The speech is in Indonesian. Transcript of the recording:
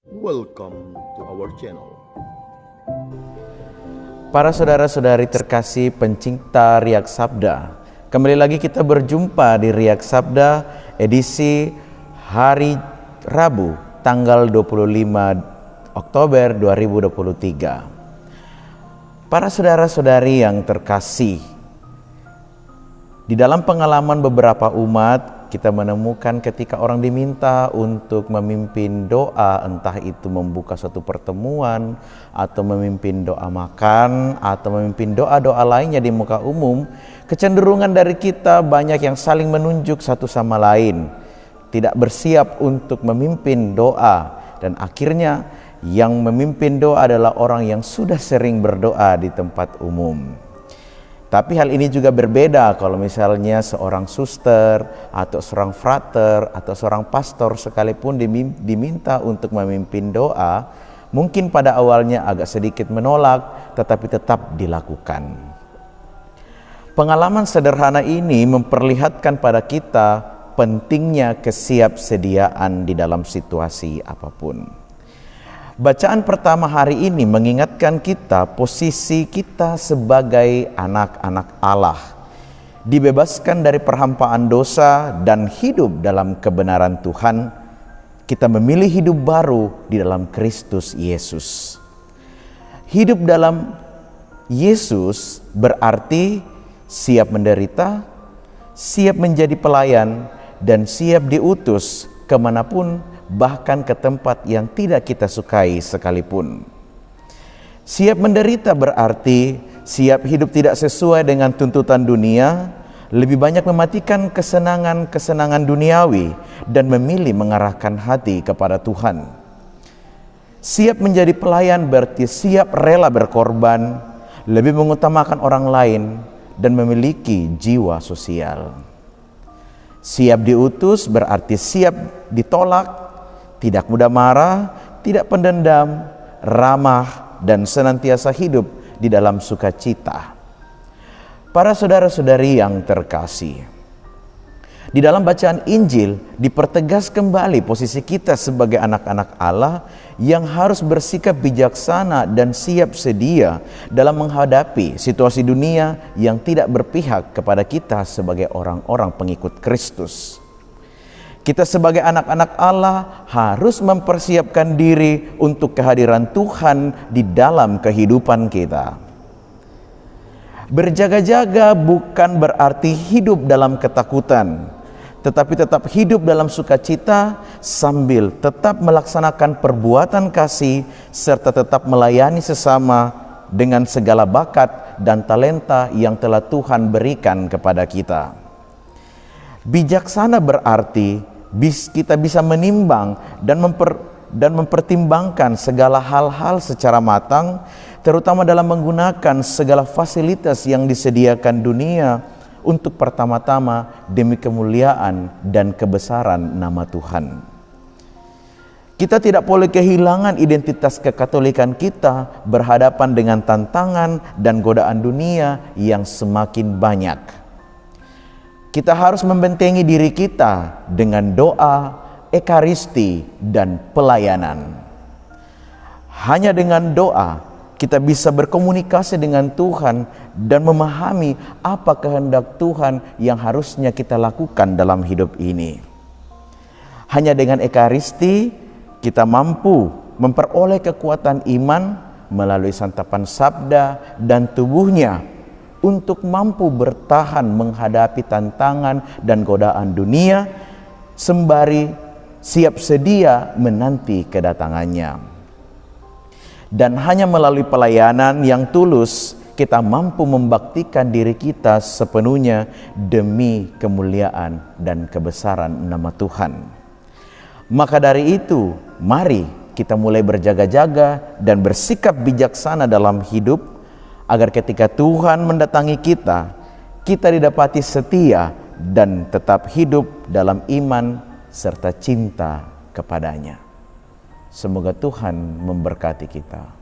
Welcome to our channel. Para saudara-saudari terkasih pencinta Riak Sabda, kembali lagi kita berjumpa di Riak Sabda edisi hari Rabu tanggal 25 Oktober 2023. Para saudara-saudari yang terkasih, di dalam pengalaman beberapa umat, kita menemukan ketika orang diminta untuk memimpin doa, entah itu membuka suatu pertemuan, atau memimpin doa makan, atau memimpin doa-doa lainnya di muka umum, kecenderungan dari kita banyak yang saling menunjuk satu sama lain, tidak bersiap untuk memimpin doa, dan akhirnya yang memimpin doa adalah orang yang sudah sering berdoa di tempat umum. Tapi hal ini juga berbeda kalau misalnya seorang suster atau seorang frater atau seorang pastor sekalipun diminta untuk memimpin doa, mungkin pada awalnya agak sedikit menolak, tetapi tetap dilakukan. Pengalaman sederhana ini memperlihatkan pada kita pentingnya kesiapsediaan di dalam situasi apapun. Bacaan pertama hari ini mengingatkan kita posisi kita sebagai anak-anak Allah, dibebaskan dari perhampaan dosa dan hidup dalam kebenaran Tuhan. Kita memilih hidup baru di dalam Kristus Yesus. Hidup dalam Yesus berarti siap menderita, siap menjadi pelayan, dan siap diutus kemanapun, bahkan ke tempat yang tidak kita sukai sekalipun. Siap menderita berarti siap hidup tidak sesuai dengan tuntutan dunia, lebih banyak mematikan kesenangan-kesenangan duniawi dan memilih mengarahkan hati kepada Tuhan. Siap menjadi pelayan berarti siap rela berkorban, lebih mengutamakan orang lain dan memiliki jiwa sosial. Siap diutus berarti siap ditolak, tidak mudah marah, tidak pendendam, ramah, dan senantiasa hidup di dalam sukacita. Para saudara-saudari yang terkasih, di dalam bacaan Injil dipertegas kembali posisi kita sebagai anak-anak Allah yang harus bersikap bijaksana dan siap sedia dalam menghadapi situasi dunia yang tidak berpihak kepada kita sebagai orang-orang pengikut Kristus. Kita sebagai anak-anak Allah harus mempersiapkan diri untuk kehadiran Tuhan di dalam kehidupan kita. Berjaga-jaga bukan berarti hidup dalam ketakutan, tetapi tetap hidup dalam sukacita sambil tetap melaksanakan perbuatan kasih serta tetap melayani sesama dengan segala bakat dan talenta yang telah Tuhan berikan kepada kita. Bijaksana berarti kita bisa menimbang dan mempertimbangkan segala hal-hal secara matang, terutama dalam menggunakan segala fasilitas yang disediakan dunia untuk pertama-tama demi kemuliaan dan kebesaran nama Tuhan. Kita tidak boleh kehilangan identitas kekatolikan kita berhadapan dengan tantangan dan godaan dunia yang semakin banyak. Kita harus membentengi diri kita dengan doa, ekaristi, dan pelayanan. Hanya dengan doa kita bisa berkomunikasi dengan Tuhan dan memahami apa kehendak Tuhan yang harusnya kita lakukan dalam hidup ini. Hanya dengan ekaristi kita mampu memperoleh kekuatan iman melalui santapan sabda dan tubuhnya untuk mampu bertahan menghadapi tantangan dan godaan dunia sembari siap sedia menanti kedatangannya. Dan hanya melalui pelayanan yang tulus kita mampu membaktikan diri kita sepenuhnya demi kemuliaan dan kebesaran nama Tuhan. Maka dari itu, mari kita mulai berjaga-jaga dan bersikap bijaksana dalam hidup, agar ketika Tuhan mendatangi kita, kita didapati setia dan tetap hidup dalam iman serta cinta kepadanya. Semoga Tuhan memberkati kita.